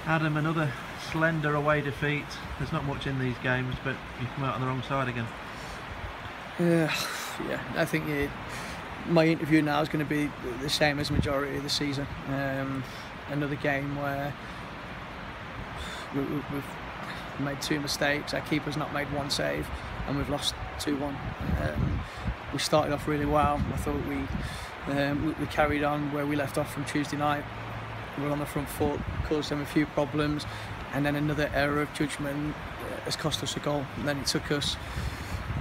Adam, another slender away defeat. There's not much in these games, but you come out on the wrong side again. Yeah, I think my interview now is going to be the same as majority of the season. Another game where we've made 2 mistakes, our keeper's not made 1 save, and we've lost 2-1. We started off really well. I thought we carried on where we left off from Tuesday night. We were on the front foot, caused them a few problems, and then another error of judgment has cost us a goal. And then it took us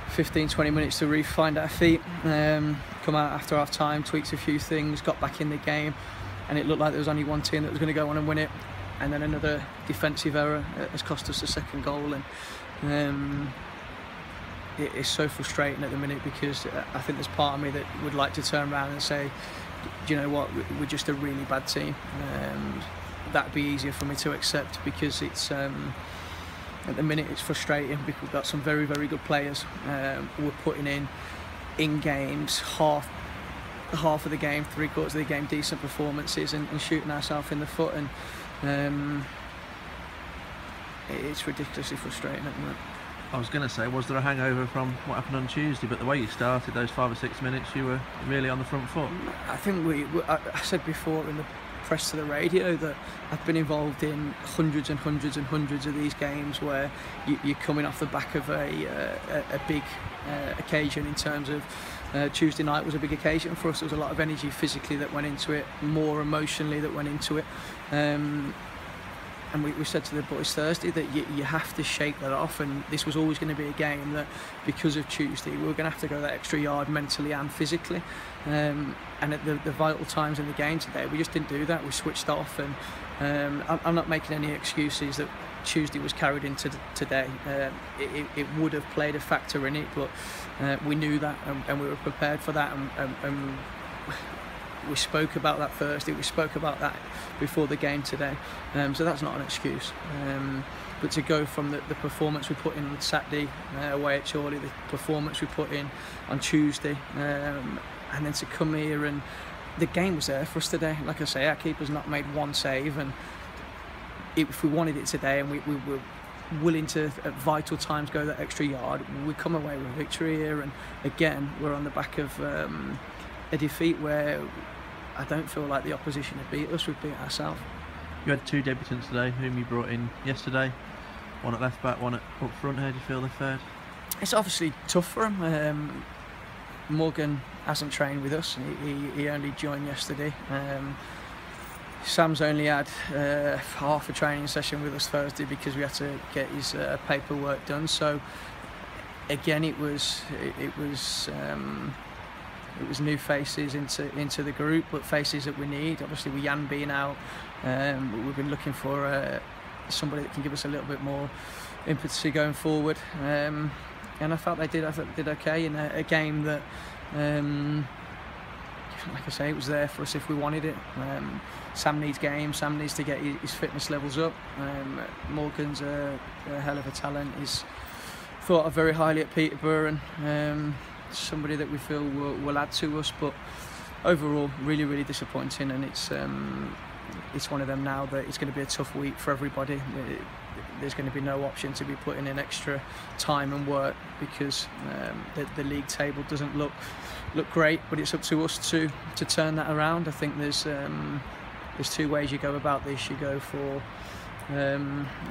15-20 minutes to find our feet, come out after half time, tweaked a few things, got back in the game, and it looked like there was only one team that was going to go on and win it. And then another defensive error has cost us the second goal, and it is so frustrating at the minute, because I think there's part of me that would like to turn around and say, do you know what, we're just a really bad team. That'd be easier for me to accept, because it's at the minute it's frustrating, because we've got some very, very good players. We're putting in games half of the game, 3/4 of the game, decent performances, and shooting ourselves in the foot, and it's ridiculously frustrating at the minute. I was going to say, was there a hangover from what happened on Tuesday? But the way you started those 5 or 6 minutes, you were really on the front foot. I think I said before in the press to the radio that I've been involved in hundreds and hundreds and hundreds of these games where you're coming off the back of a big occasion. In terms of Tuesday night was a big occasion for us. There was a lot of energy physically that went into it, more emotionally that went into it. And we said to the boys Thursday that you have to shake that off, and this was always going to be a game that, because of Tuesday, we were going to have to go that extra yard mentally and physically. And at the vital times in the game today, we just didn't do that. We switched off, and I'm not making any excuses that Tuesday was carried into today. It would have played a factor in it, but we knew that, and we were prepared for that, and we spoke about that Thursday, we spoke about that before the game today, so that's not an excuse. But to go from the performance we put in on Saturday away at Chorley, the performance we put in on Tuesday, and then to come here, and the game was there for us today. Like I say, our keeper's not made 1 save, and if we wanted it today and we were willing to, at vital times, go that extra yard, we come away with victory here. And again, we're on the back of a defeat where I don't feel like the opposition had beat us, we've beat ourselves. You had 2 debutants today, whom you brought in yesterday, one at left back, one at up front. How do you feel they fared? It's obviously tough for him. Morgan hasn't trained with us, he only joined yesterday. Sam's only had half a training session with us Thursday because we had to get his paperwork done. So again, it was new faces into the group, but faces that we need. Obviously, with Jan being out, we've been looking for somebody that can give us a little bit more impetus going forward. And I felt they did. I thought they did okay in a game that, like I say, it was there for us if we wanted it. Sam needs games. Sam needs to get his fitness levels up. Morgan's a hell of a talent. He's thought of very highly at Peterborough, and somebody that we feel will add to us. But overall, really, really disappointing, and it's one of them now that it's going to be a tough week for everybody. There's going to be no option to be putting in extra time and work, because the league table doesn't look great, but it's up to us to turn that around. I think there's 2 ways you go about this. You go for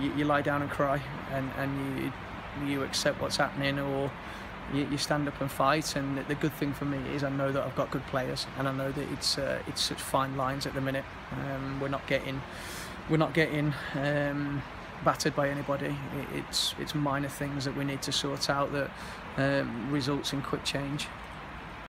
you lie down and cry, and you accept what's happening, or you stand up and fight. And the good thing for me is I know that I've got good players, and I know that it's such fine lines at the minute. We're not getting battered by anybody. It's minor things that we need to sort out that results in quick change.